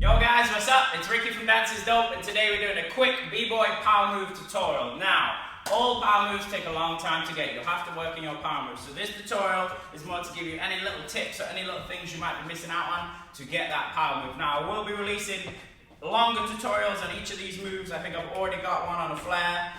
Yo guys, what's up? It's Ricky from Dance's Dope, and today we're doing a quick B-Boy power move tutorial. Now, all power moves take a long time to get. You'll have to work in your power moves. So this tutorial is more to give you any little tips or any little things you might be missing out on to get that power move. Now, I will be releasing longer tutorials on each of these moves. I think I've already got one on a flare.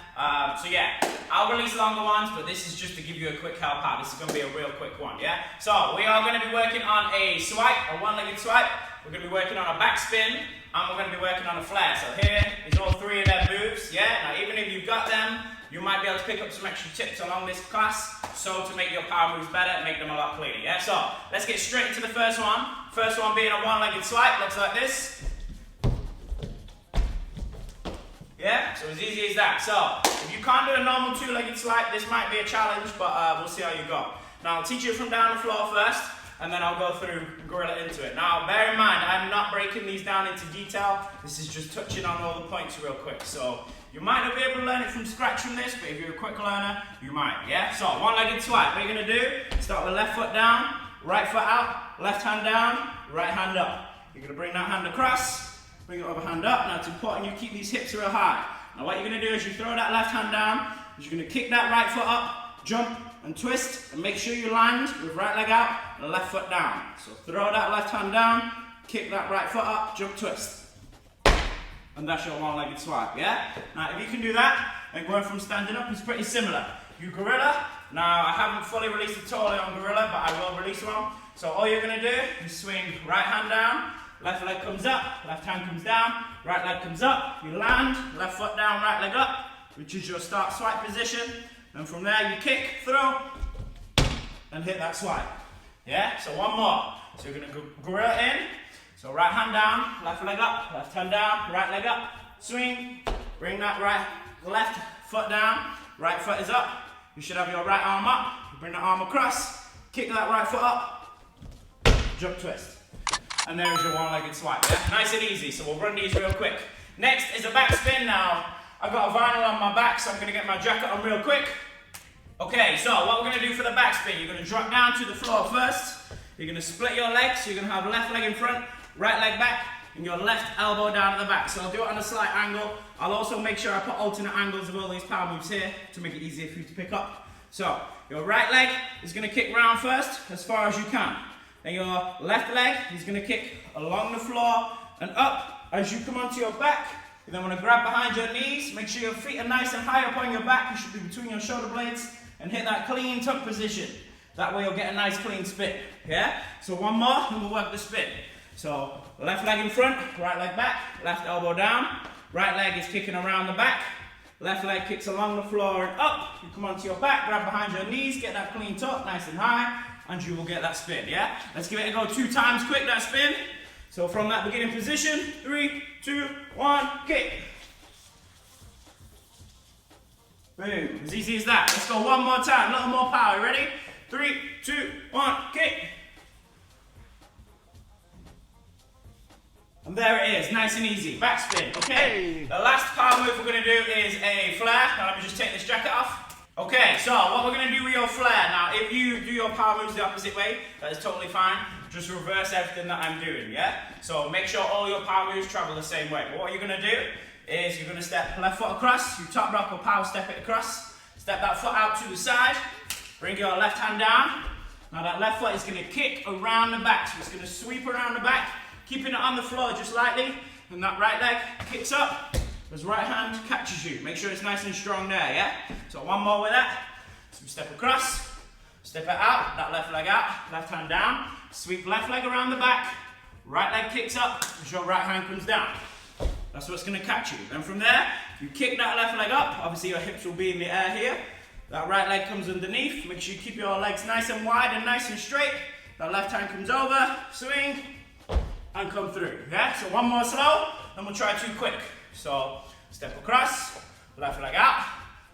So yeah, I'll release longer ones, but this is just to give you a quick help out. This is going to be a real quick one, yeah? So we are going to be working on a swipe, a one-legged swipe. We're going to be working on a backspin, and we're going to be working on a flare. So here is all three of their moves, yeah? Now even if you've got them, you might be able to pick up some extra tips along this class, so to make your power moves better and make them a lot cleaner, yeah? So let's get straight into the first one. First one being a one-legged swipe, looks like this. Yeah, so as easy as that. So, if you can't do a normal two-legged swipe, this might be a challenge, but we'll see how you go. Now, I'll teach you from down the floor first, and then I'll go through gorilla into it. Now, bear in mind, I'm not breaking these down into detail. This is just touching on all the points real quick. So, you might not be able to learn it from scratch from this, but if you're a quick learner, you might, yeah? So, one-legged swipe. What you're gonna do, start with left foot down, right foot out, left hand down, right hand up. You're gonna bring that hand across, bring your other hand up. Now it's important you keep these hips real high. Now what you're going to do is you throw that left hand down, you're going to kick that right foot up, jump and twist, and make sure you land with right leg out and left foot down. So throw that left hand down, kick that right foot up, jump, twist. And that's your one-legged swipe, yeah? Now if you can do that, then going from standing up is pretty similar. You gorilla, now I haven't fully released a tutorial on gorilla, but I will release one. So all you're going to do is swing right hand down, left leg comes up, left hand comes down, right leg comes up, you land, left foot down, right leg up, which is your start swipe position. And from there you kick, throw, and hit that swipe. Yeah, so one more. So you're gonna go gorilla in. So right hand down, left leg up, left hand down, right leg up, swing, bring that left foot down, right foot is up. You should have your right arm up, you bring the arm across, kick that right foot up, jump twist. And there is your one-legged swipe, yeah? Nice and easy, so we'll run these real quick. Next is a backspin now. I've got a vinyl on my back, so I'm gonna get my jacket on real quick. Okay, so what we're gonna do for the backspin, you're gonna drop down to the floor first. You're gonna split your legs, so you're gonna have left leg in front, right leg back, and your left elbow down at the back. So I'll do it on a slight angle. I'll also make sure I put alternate angles of all these power moves here to make it easier for you to pick up. So, your right leg is gonna kick round first, as far as you can. Then your left leg is going to kick along the floor and up. As you come onto your back, you then want to grab behind your knees. Make sure your feet are nice and high up on your back. You should be between your shoulder blades and hit that clean tuck position. That way you'll get a nice clean spin. Yeah? So one more and we'll work the spin. So left leg in front, right leg back, left elbow down. Right leg is kicking around the back. Left leg kicks along the floor and up. You come onto your back, grab behind your knees, get that clean tuck nice and high. And you will get that spin, yeah? Let's give it a go 2 times quick, that spin. So from that beginning position, 3, 2, 1, kick. Boom, as easy as that. Let's go one more time, a little more power, ready? 3, 2, 1, kick. And there it is, nice and easy, backspin, okay? Hey. The last power move we're gonna do is a flare. Now let me just take this jacket off. Okay, so what we're going to do with your flare, now if you do your power moves the opposite way, that is totally fine. Just reverse everything that I'm doing, yeah? So make sure all your power moves travel the same way. But what you're going to do is you're going to step left foot across, you top rock or power step it across, step that foot out to the side, bring your left hand down. Now that left foot is going to kick around the back, so it's going to sweep around the back, keeping it on the floor just lightly, and that right leg kicks up. As right hand catches you. Make sure it's nice and strong there, yeah? So one more with that. So step across, step it out, that left leg out, left hand down, sweep left leg around the back, right leg kicks up, as your right hand comes down. That's what's gonna catch you. Then from there, you kick that left leg up, obviously your hips will be in the air here. That right leg comes underneath, make sure you keep your legs nice and wide and nice and straight. That left hand comes over, swing, and come through, yeah? So one more slow, then we'll try 2 quick. So, step across, left leg out,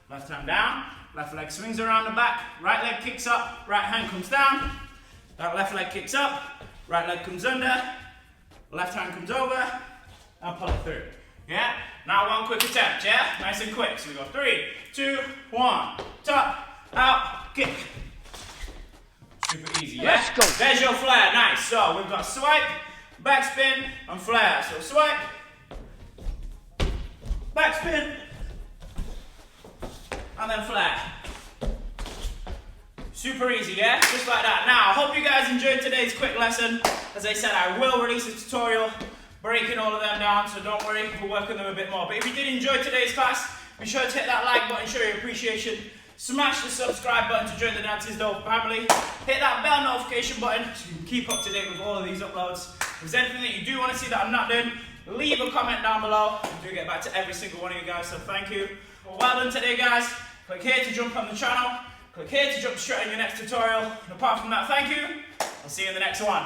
left hand down, left leg swings around the back, right leg kicks up, right hand comes down, that left leg kicks up, right leg comes under, left hand comes over, and pull it through. Yeah? Now one quick attempt, yeah? Nice and quick. So we go 3, 2, 1, top, out, kick. Super easy, yeah? Let's go. There's your flare, nice. So we've got swipe, backspin, and flare. So swipe, backspin, and then flare. Super easy, yeah? Just like that. Now, I hope you guys enjoyed today's quick lesson. As I said, I will release a tutorial breaking all of them down, so don't worry, we'll work on them a bit more. But if you did enjoy today's class, be sure to hit that like button, show your appreciation. Smash the subscribe button to join the Dances Dope family. Hit that bell notification button so you can keep up to date with all of these uploads. If there's anything that you do want to see that I'm not doing, leave a comment down below. I do get back to every single one of you guys, so thank you. Well done today, guys. Click here to jump on the channel. Click here to jump straight on your next tutorial. And apart from that, thank you. I'll see you in the next one.